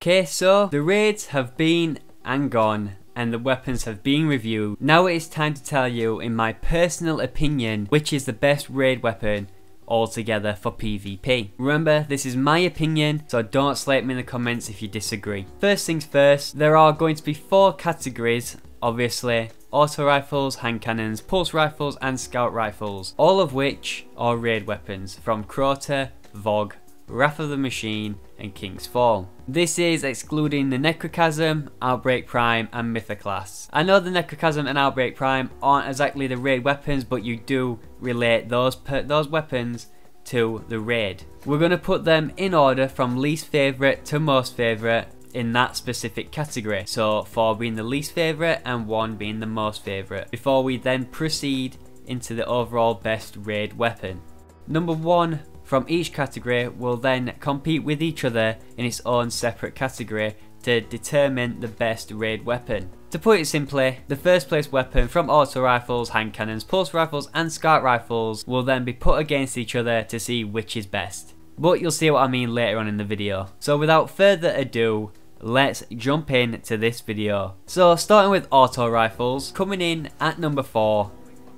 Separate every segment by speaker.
Speaker 1: Okay, so the raids have been and gone, and the weapons have been reviewed. Now it is time to tell you, in my personal opinion, which is the best raid weapon altogether for PvP. Remember, this is my opinion, so don't slate me in the comments if you disagree. First things first, there are going to be 4 categories, obviously. Auto rifles, hand cannons, pulse rifles and scout rifles, all of which are raid weapons from Crota, Vogue, Wrath of the Machine and King's Fall. This is excluding the Necrochasm, Outbreak Prime and Mythoclast. I know the Necrochasm and Outbreak Prime aren't exactly the raid weapons, but you do relate those weapons to the raid. We're going to put them in order from least favourite to most favourite in that specific category. So 4 being the least favourite and 1 being the most favourite, before we then proceed into the overall best raid weapon. Number 1 from each category will then compete with each other in its own separate category to determine the best raid weapon. To put it simply, the first place weapon from auto rifles, hand cannons, pulse rifles and scout rifles will then be put against each other to see which is best. But you'll see what I mean later on in the video. So without further ado, let's jump in to this video. So starting with auto rifles, coming in at number 4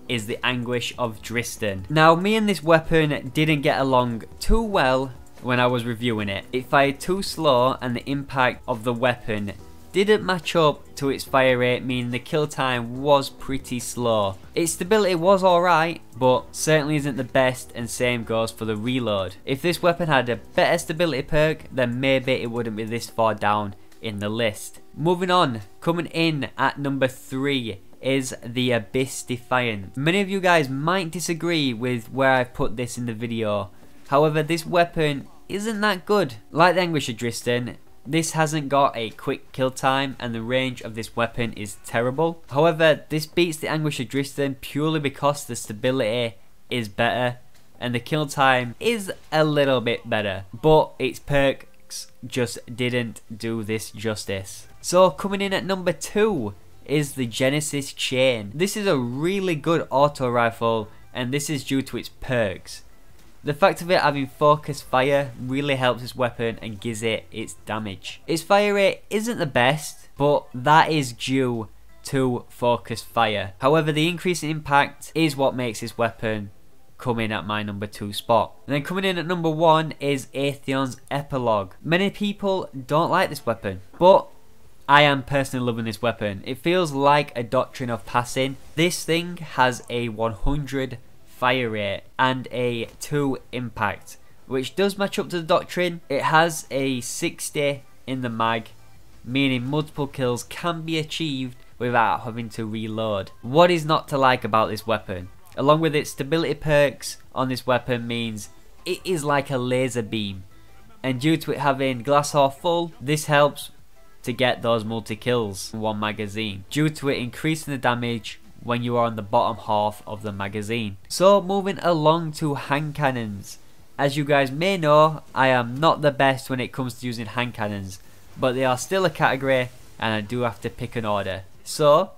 Speaker 1: is the Anguish of Dristan. Now me and this weapon didn't get along too well when I was reviewing it. It fired too slow and the impact of the weapon didn't match up to its fire rate, meaning the kill time was pretty slow. Its stability was alright, but certainly isn't the best, and same goes for the reload. If this weapon had a better stability perk, then maybe it wouldn't be this far down in the list. Moving on, coming in at number 3 is the Abyss Defiant. Many of you guys might disagree with where I've put this in the video. However, this weapon isn't that good. Like the Anguish of Dristan, this hasn't got a quick kill time and the range of this weapon is terrible. However, this beats the Anguish of Dristan purely because the stability is better and the kill time is a little bit better, but its perks just didn't do this justice. So coming in at number 2 is the Genesis Chain. This is a really good auto rifle and this is due to its perks. The fact of it having focused fire really helps this weapon and gives it its damage. Its fire rate isn't the best, but that is due to focused fire. However, the increase in impact is what makes this weapon come in at my number 2 spot. And then coming in at number 1 is Atheon's Epilogue. Many people don't like this weapon, but I am personally loving this weapon. It feels like a Doctrine of Passing. This thing has a 100 fire rate and a 2 impact, which does match up to the Doctrine. It has a 60 in the mag, meaning multiple kills can be achieved without having to reload. What is not to like about this weapon? Along with its stability perks on this weapon means it is like a laser beam, and due to it having glass half full, this helps to get those multi kills in one magazine, due to it increasing the damage when you are on the bottom half of the magazine. So moving along to hand cannons. As you guys may know, I am not the best when it comes to using hand cannons, but they are still a category and I do have to pick an order. So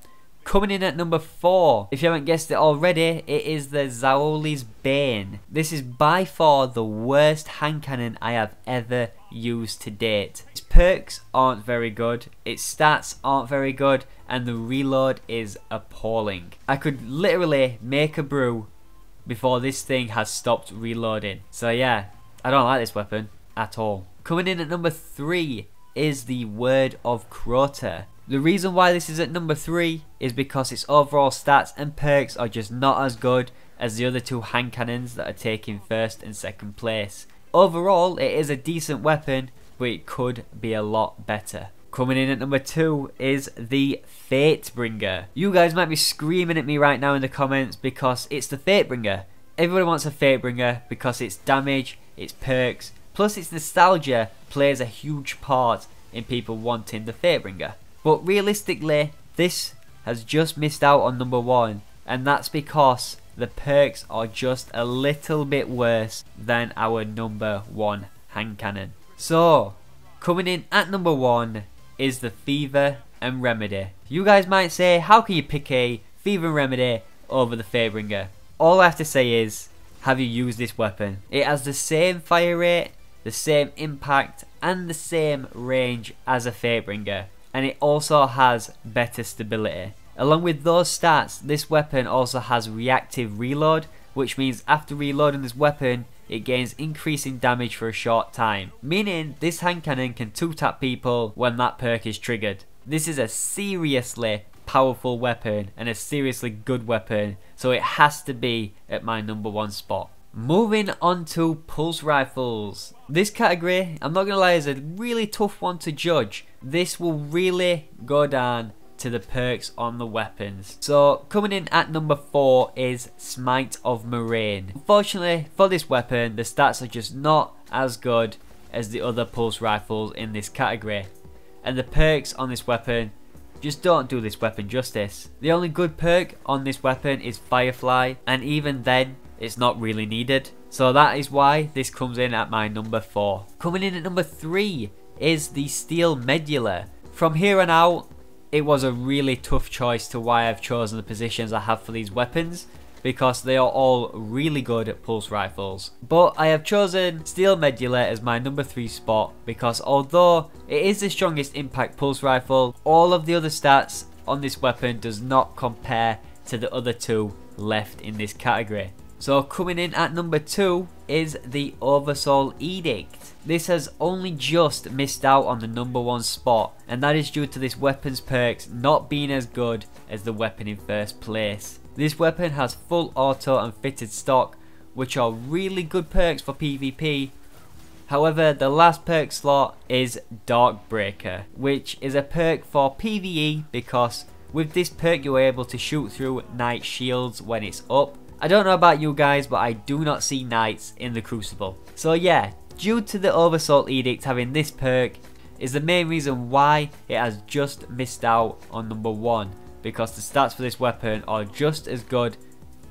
Speaker 1: coming in at number 4, if you haven't guessed it already, it is the Zaoli's Bane. This is by far the worst hand cannon I have ever used to date. Its perks aren't very good, its stats aren't very good, and the reload is appalling. I could literally make a brew before this thing has stopped reloading. So yeah, I don't like this weapon at all. Coming in at number 3 is the Word of Crota. The reason why this is at number 3 is because its overall stats and perks are just not as good as the other 2 hand cannons that are taking 1st and 2nd place. Overall, it is a decent weapon, but it could be a lot better. Coming in at number 2 is the Fatebringer. You guys might be screaming at me right now in the comments because it's the Fatebringer. Everybody wants a Fatebringer because its damage, its perks, plus its nostalgia plays a huge part in people wanting the Fatebringer. But realistically, this has just missed out on number 1, and that's because the perks are just a little bit worse than our number 1 hand cannon. So, coming in at number 1 is the Fever and Remedy. You guys might say, how can you pick a Fever and Remedy over the Fatebringer? All I have to say is, have you used this weapon? It has the same fire rate, the same impact and the same range as a Fatebringer, and it also has better stability. Along with those stats, this weapon also has reactive reload, which means after reloading this weapon, it gains increasing damage for a short time, meaning this hand cannon can 2-tap people when that perk is triggered. This is a seriously powerful weapon and a seriously good weapon, so it has to be at my number 1 spot. Moving on to pulse rifles. This category, I'm not gonna lie, is a really tough one to judge. This will really go down to the perks on the weapons. So coming in at number 4 is Smite of Moraine. Unfortunately for this weapon, the stats are just not as good as the other pulse rifles in this category, and the perks on this weapon just don't do this weapon justice. The only good perk on this weapon is Firefly, and even then it's not really needed. So that is why this comes in at my number 4. Coming in at number 3 is the Steel Medulla. From here on out, it was a really tough choice to why I've chosen the positions I have for these weapons, because they are all really good at pulse rifles. But I have chosen Steel Medulla as my number 3 spot because although it is the strongest impact pulse rifle, all of the other stats on this weapon does not compare to the other 2 left in this category. So coming in at number 2 is the Oversoul Edict. This has only just missed out on the number 1 spot, and that is due to this weapon's perks not being as good as the weapon in first place. This weapon has full auto and fitted stock, which are really good perks for PvP. However, the last perk slot is Darkbreaker, which is a perk for PvE because with this perk you are able to shoot through knight shields when it's up. I don't know about you guys, but I do not see knights in the Crucible. So yeah, due to the Oversoul Edict having this perk is the main reason why it has just missed out on number 1, because the stats for this weapon are just as good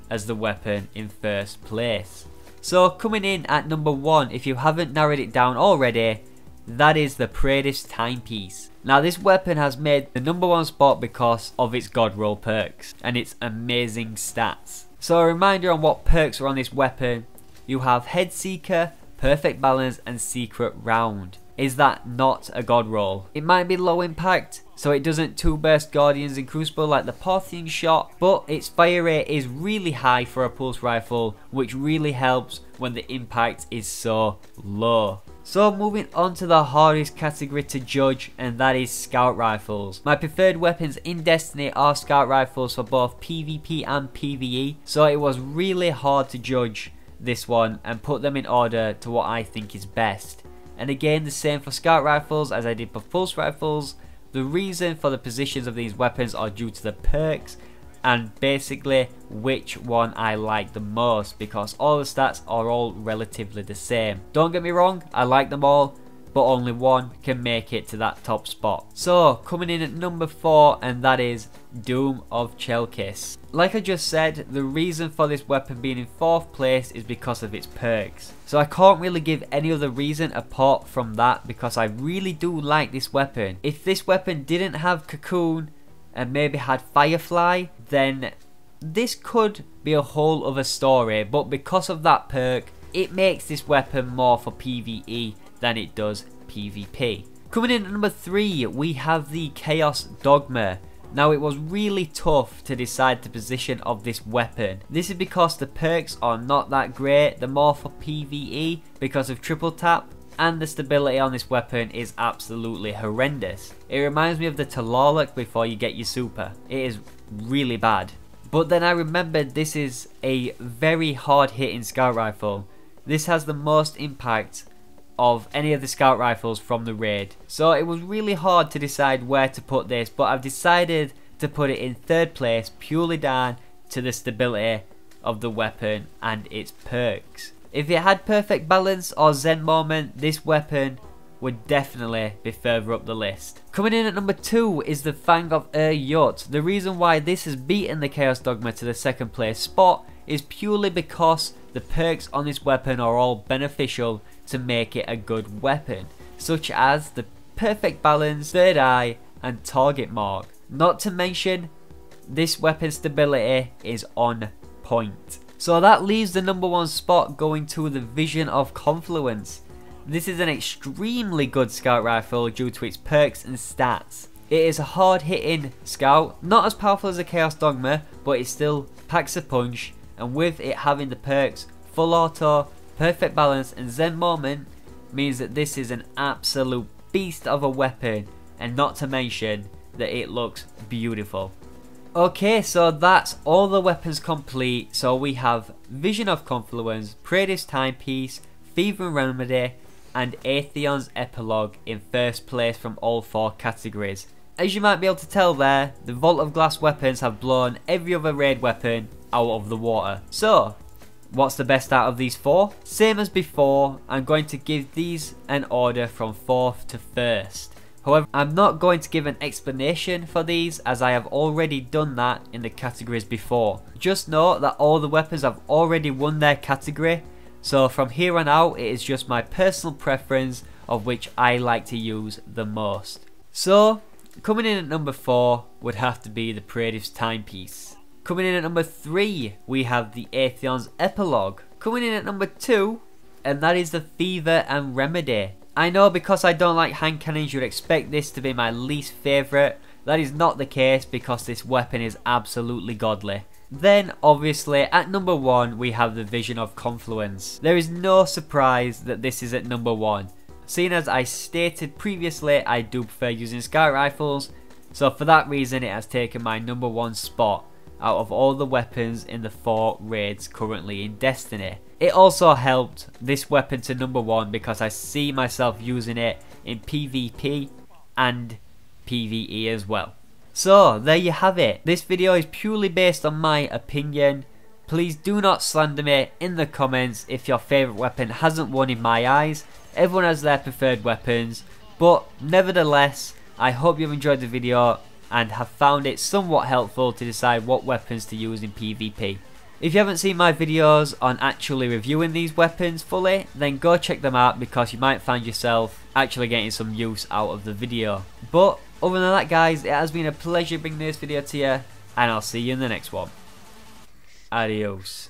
Speaker 1: as the weapon in first place. So coming in at number 1, if you haven't narrowed it down already, that is the Praedyth's Timepiece. Now this weapon has made the number 1 spot because of its god roll perks and its amazing stats. So a reminder on what perks are on this weapon: you have Head Seeker, Perfect Balance and Secret Round. Is that not a god roll? It might be low impact, so it doesn't 2-burst Guardians in Crucible like the Parthian shot, but its fire rate is really high for a pulse rifle, which really helps when the impact is so low. So moving on to the hardest category to judge, and that is Scout Rifles. My preferred weapons in Destiny are Scout Rifles for both PvP and PvE, so it was really hard to judge this one and put them in order to what I think is best. And again, the same for Scout Rifles as I did for Pulse Rifles. The reason for the positions of these weapons are due to the perks and basically which one I like the most, because all the stats are all relatively the same. Don't get me wrong, I like them all, but only one can make it to that top spot. So coming in at number 4, and that is Doom of Chelkis. Like I just said, the reason for this weapon being in 4th place is because of its perks. So I can't really give any other reason apart from that, because I really do like this weapon. If this weapon didn't have Cocoon and maybe had Firefly, then this could be a whole other story, but because of that perk, it makes this weapon more for PvE than it does PvP. Coming in at number 3, we have the Chaos Dogma. Now it was really tough to decide the position of this weapon. This is because the perks are not that great, they're more for PvE because of triple tap, and the stability on this weapon is absolutely horrendous. It reminds me of the Talalak before you get your super. It is really bad. But then I remembered this is a very hard hitting scout rifle. This has the most impact of any of the scout rifles from the raid. So it was really hard to decide where to put this, but I've decided to put it in 3rd place purely down to the stability of the weapon and its perks. If it had Perfect Balance or Zen Moment, this weapon would definitely be further up the list. Coming in at number 2 is the Fang of Yut. The reason why this has beaten the Chaos Dogma to the 2nd place spot is purely because the perks on this weapon are all beneficial to make it a good weapon, such as the Perfect Balance, Third Eye and Target Mark. Not to mention, this weapon's stability is on point. So that leaves the number 1 spot going to the Vision of Confluence. This is an extremely good scout rifle due to its perks and stats. It is a hard hitting scout, not as powerful as a Chaos Dogma, but it still packs a punch, and with it having the perks full auto, perfect balance and Zen moment means that this is an absolute beast of a weapon, and not to mention that it looks beautiful. Okay, so that's all the weapons complete. So we have Vision of Confluence, Praetor's Timepiece, Fever and Remedy and Atheon's Epilogue in first place from all 4 categories. As you might be able to tell there, the Vault of Glass weapons have blown every other raid weapon out of the water. So, what's the best out of these 4? Same as before, I'm going to give these an order from 4th to 1st. However, I'm not going to give an explanation for these as I have already done that in the categories before. Just note that all the weapons have already won their category, so from here on out it is just my personal preference of which I like to use the most. So, coming in at number 4 would have to be the Praetor's Timepiece. Coming in at number 3 we have the Atheon's Epilogue. Coming in at number 2, and that is the Fever and Remedy. I know because I don't like hand cannons you'd expect this to be my least favourite. That is not the case because this weapon is absolutely godly. Then obviously at number 1 we have the Vision of Confluence. There is no surprise that this is at number 1. Seeing as I stated previously I do prefer using scout rifles, so for that reason it has taken my number 1 spot out of all the weapons in the 4 raids currently in Destiny. It also helped this weapon to number 1 because I see myself using it in PvP and PvE as well. So there you have it. This video is purely based on my opinion. Please do not slander me in the comments if your favourite weapon hasn't won in my eyes. Everyone has their preferred weapons, but nevertheless I hope you've enjoyed the video and have found it somewhat helpful to decide what weapons to use in PvP. If you haven't seen my videos on actually reviewing these weapons fully, then go check them out because you might find yourself actually getting some use out of the video. But other than that guys, it has been a pleasure bringing this video to you, and I'll see you in the next one. Adios.